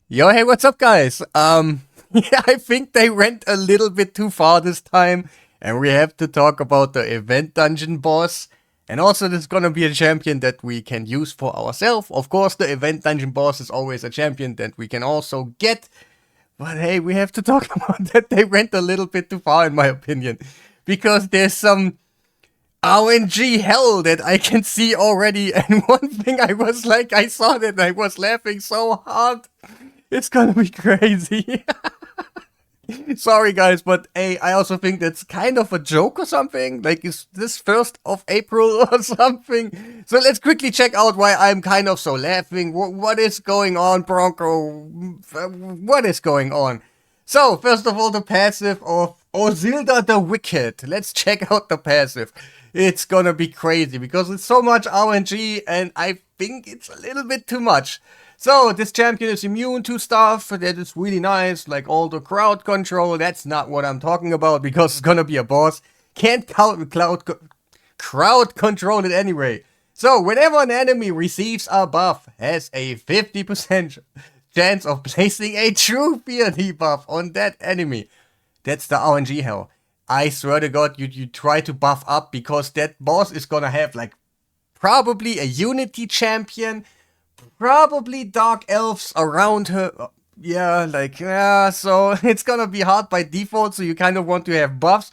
Yo, hey, what's up, guys? Yeah, I think they went a little bit too far this time, and we have to talk about the event dungeon boss. And also, there's gonna be a champion that we can use for ourselves. Of course, the event dungeon boss is always a champion that we can also get. But hey, we have to talk about that. They went a little bit too far, in my opinion, because there's some RNG hell that I can see already. And one thing I was like, I saw that and I was laughing so hard. It's gonna be crazy. Sorry, guys, but hey, I also think that's kind of a joke or something. Like, is this 1st of April or something? So let's quickly check out why I'm kind of so laughing. What is going on, Bronco? What is going on? So, first of all, the passive of Ozilda the Wicked. Let's check out the passive. It's gonna be crazy because it's so much RNG and I think it's a little bit too much. So, this champion is immune to stuff that is really nice, like all the crowd control. That's not what I'm talking about because it's gonna be a boss. Can't crowd control it anyway. So, whenever an enemy receives a buff, has a 50% chance of placing a true fear debuff on that enemy. That's the RNG hell. I swear to God, you try to buff up because that boss is gonna have like probably a Unity champion, probably Dark Elves around her. Yeah, so it's gonna be hard by default, so you kind of want to have buffs.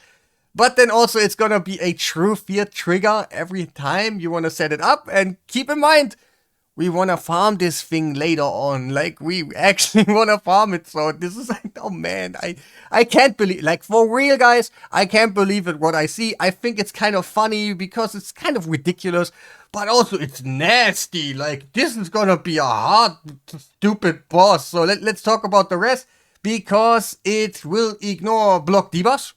But then also it's gonna be a true fear trigger every time you wanna set it up. And keep in mind, we wanna farm this thing later on. Like, we actually wanna farm it. So this is like, oh man, I can't believe, like, for real, guys, I can't believe it what I see. I think it's kind of funny because it's kind of ridiculous, but also it's nasty. Like, this is gonna be a hard, stupid boss. So let's talk about the rest because it will ignore block debuffs.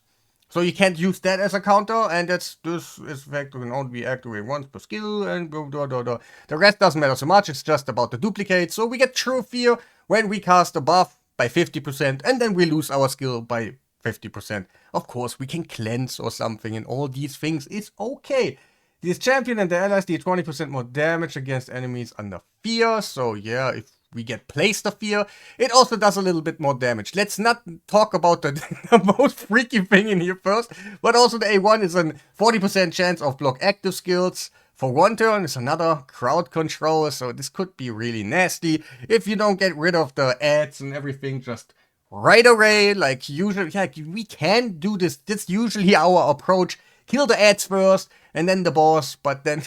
So you can't use that as a counter, and this effect can only be activated once per skill, and blah, blah, blah, blah. The rest doesn't matter so much, it's just about the duplicate. So we get True Fear when we cast a buff by 50%, and then we lose our skill by 50%. Of course, we can cleanse or something, and all these things is okay. This champion and the allies deal 20% more damage against enemies under fear, so yeah, if we get placed a fear, it also does a little bit more damage. Let's not talk about the most freaky thing in here first, but also the A1 is a 40% chance of block active skills. For one turn is another crowd control, so this could be really nasty if you don't get rid of the ads and everything just right away. Like, usually, yeah, we can do this. That's usually our approach. Kill the ads first, and then the boss, but then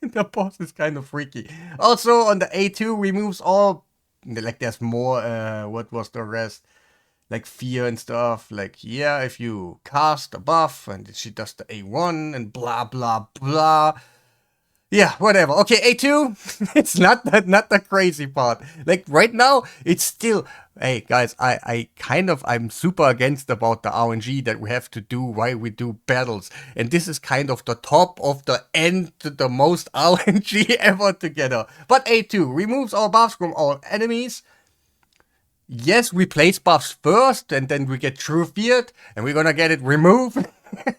the boss is kind of freaky. Also, on the A2, removes all, like, there's more, what was the rest? Like, fear and stuff. Like, yeah, if you cast a buff, and she does the A1, and blah, blah, blah. Yeah, whatever. Okay, A2, it's not the crazy part. Like, right now, it's still, hey, guys, I'm super against about the RNG that we have to do while we do battles. And this is kind of the top of the end, the most RNG ever together. But A2, removes all buffs from all enemies. Yes, we place buffs first, and then we get True Feared, and we're gonna get it removed.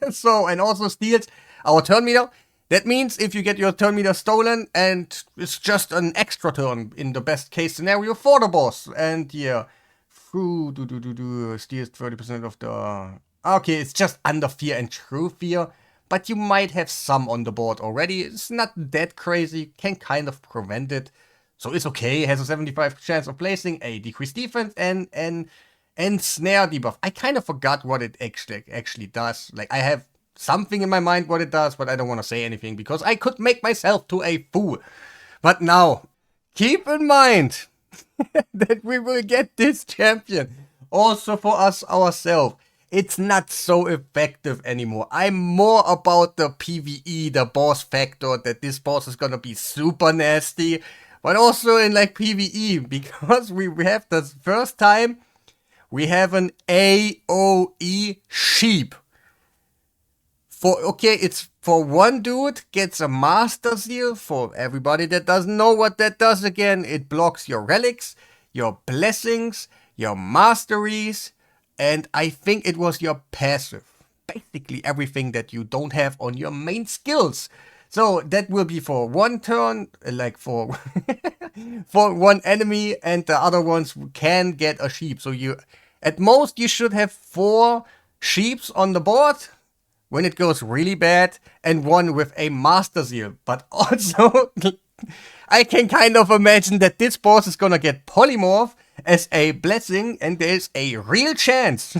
So, and also steals our turn meter. That means if you get your turn meter stolen, and it's just an extra turn in the best case scenario for the boss. And yeah, steals 30% of the... Okay, it's just under fear and true fear, but you might have some on the board already. It's not that crazy, can kind of prevent it. So it's okay, it has a 75% chance of placing a decreased defense and snare debuff. I kind of forgot what it actually does. Like, I have something in my mind what it does, but I don't want to say anything because I could make myself to a fool. But now, keep in mind that we will get this champion also for us ourselves. It's not so effective anymore. I'm more about the PvE, the boss factor, that this boss is gonna be super nasty, but also in like PvE, because we have the first time we have an AoE sheep. It's for one dude, gets a Master Seal. For everybody that doesn't know what that does again, it blocks your relics, your blessings, your masteries, and I think it was your passive. Basically everything that you don't have on your main skills. So that will be for one turn, like for for one enemy, and the other ones can get a sheep. So you, at most, you should have 4 sheeps on the board when it goes really bad, and 1 with a master seal. But also, I can kind of imagine that this boss is gonna get polymorph as a blessing, and there's a real chance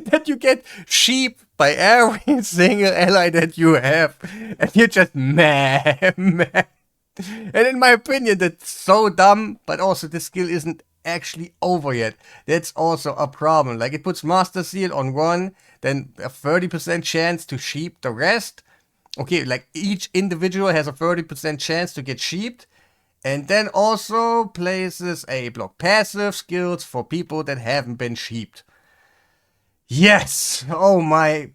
that you get sheep by every single ally that you have, and you're just meh. And in my opinion, that's so dumb, but also the skill isn't actually over yet. That's also a problem. Like, it puts Master Seal on 1, then a 30% chance to sheep the rest. Okay, like each individual has a 30% chance to get sheeped. And then also places a block passive skills for people that haven't been sheeped. Yes! Oh my.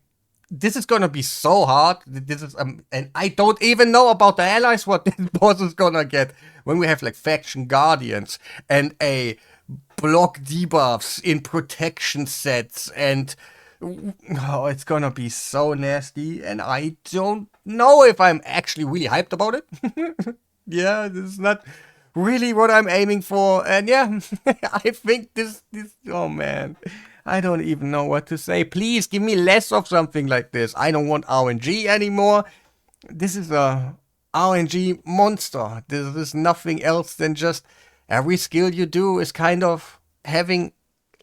This is gonna be so hard. This is and I don't even know about the allies what this boss is gonna get. When we have like faction guardians and a block debuffs in protection sets, and oh, it's gonna be so nasty, and I don't know if I'm actually really hyped about it. Yeah, this is not really what I'm aiming for, and yeah, I think this, oh man, I don't even know what to say. Please give me less of something like this. I don't want RNG anymore. This is a RNG monster. This is nothing else than just every skill you do is kind of having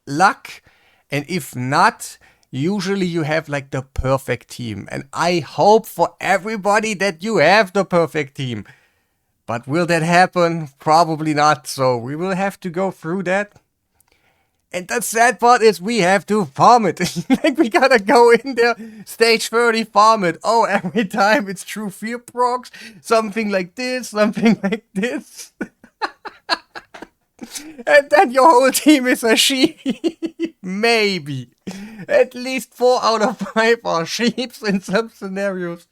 luck, and if not, usually you have like the perfect team, and I hope for everybody that you have the perfect team. But will that happen? Probably not, so we will have to go through that. And the sad part is we have to farm it. Like, we gotta go in there, stage 30, farm it. Oh, every time it's true fear procs, something like this, something like this. And then your whole team is a sheep. Maybe. At least 4 out of 5 are sheeps in some scenarios.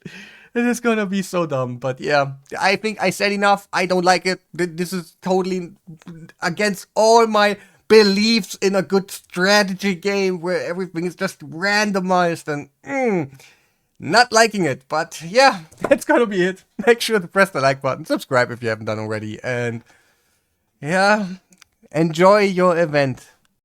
It is gonna be so dumb, but yeah, I think I said enough. I don't like it. This is totally against all my beliefs in a good strategy game where everything is just randomized, and not liking it. But yeah, that's gonna be it. Make sure to press the like button, subscribe if you haven't done already, and yeah, enjoy your event.